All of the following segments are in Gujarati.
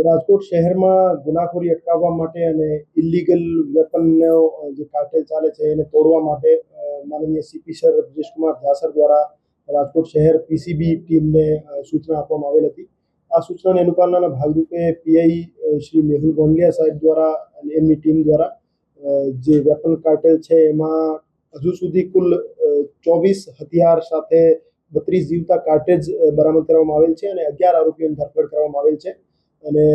રાજકોટ શહેરમાં ગુનાખોરી અટકાવવા માટે અને ઇલીગલ વેપનનો જે કાર્ટેલ ચાલે છે એને તોડવા માટે માનનીય સીપી સર બ્રિજેશકુમાર ઝાસર દ્વારા રાજકોટ શહેર પીસીબી ટીમને સૂચના આપવામાં આવેલ હતી। આ સૂચનાની અનુપાલનના ભાગરૂપે પીઆઈ શ્રી મેહુલ ગોંડલિયા સાહેબ દ્વારા અને એમની ટીમ દ્વારા જે વેપન કાર્ટેલ છે એમાં હજુ સુધી કુલ 24 હથિયાર સાથે 32 જીવતા કાર્ટેજ બરામદ કરવામાં આવેલ છે અને 11 આરોપીઓની ધરપકડ કરવામાં આવેલ છે। અને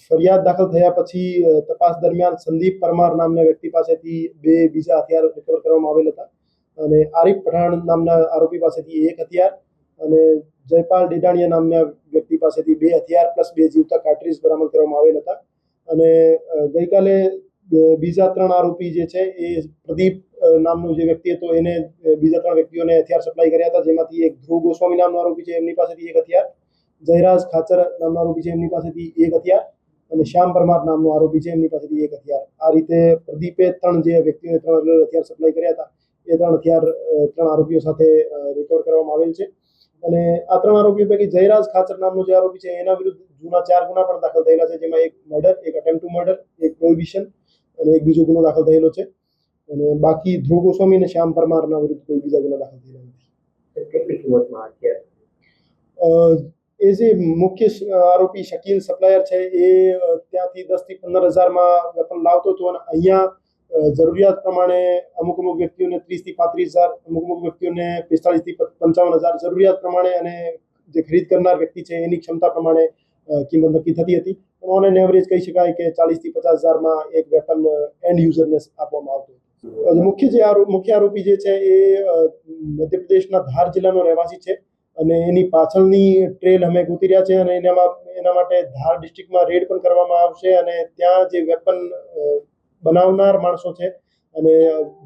ફરિયાદ દાખલ થયા પછી તપાસ દરમિયાન સંદીપ પરમાર નામના વ્યક્તિ પાસેથી 2 બીજા હથિયાર રિકવર કરવામાં આવેલ હતા અને આરિફ પઠાણ નામના આરોપી પાસેથી 1 હથિયાર અને જયપાલ ડેડાણીયા નામના વ્યક્તિ પાસેથી 2 હથિયાર પ્લસ 2 જીવતા કાર્ટ્રીજ બરામદ કરવામાં આવેલ હતા। અને ગઈકાલે બીજા 3 આરોપી જે છે એ પ્રદીપ નામનો જે વ્યક્તિ હતો એને બીજા 3 વ્યક્તિઓને હથિયાર સપ્લાય કર્યા હતા, જેમાંથી એક ધ્રુવ ગોસ્વામી નામનો આરોપી છે એમની પાસેથી 1 હથિયાર, જયરાજ ખાચર નામનો આરોપી છે એમની પાસેથી 1 હથિયાર અને શ્યામ પરમાર નામનો આરોપી છે એમની પાસેથી 1 હથિયાર। આ રીતે પ્રદીપે 3 જે વ્યક્તિઓને 3 હથિયાર સપ્લાય કર્યા હતા એ 3 હથિયાર 3 આરોપીઓ સાથે રિકવર કરવામાં આવેલ છે। અને આ 3 આરોપીઓ પૈકી જયરાજ ખાચર નામનો જે આરોપી છે એના વિરુદ્ધ જૂના 4 ગુના પણ દાખલ થયેલા છે, જેમાં 1 murder, 1 attempt two murder, 1 prohibition અને 1 બીજો ગુનો દાખલ થયેલો છે। અને બાકી ધ્રુવ ગોસ્વામી અને શ્યામ પરમારના વિરુદ્ધ કોઈ બીજા ગુના દાખલ થયેલા નથી। કેટલી કિંમતમાં હથિયાર? એ જે મુખ્ય આરોપી શકીલ સપ્લાયર છે એ ત્યાંથી 10 થી 15 હજારમાં વેપન લાવતો હતો અને અહીંયા જરૂરિયાત પ્રમાણે અમુક વ્યક્તિઓને 30 થી 35 હજાર, અમુક વ્યક્તિઓને 45 થી 55 હજાર જરૂરિયાત પ્રમાણે અને જે ખરીદ કરનાર વ્યક્તિ છે એની ક્ષમતા પ્રમાણે કિંમત નક્કી થતી હતી। ઓન એન એવરેજ કહી શકાય કે 40 થી 50 હજારમાં એક વેપન એન્ડ યુઝરને આપવામાં આવતો હતો। મુખ્ય આરોપી જે છે એ મધ્યપ્રદેશના ધાર જિલ્લાનો રહેવાસી છે અને એની પાછળની ટ્રેલ અમે ગોતી રહ્યા છે અને એના માટે ધાર ડિસ્ટ્રિક્ટમાં રેડ પણ કરવામાં આવશે અને ત્યાં જે વેપન બનાવનાર માણસો છે અને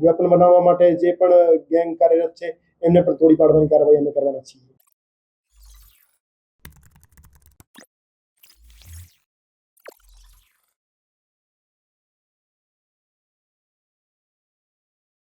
વેપન બનાવવા માટે જે પણ ગેંગ કાર્યરત છે એમને પણ તોડી પાડવાની કાર્યવાહી અમે કરવાના છીએ।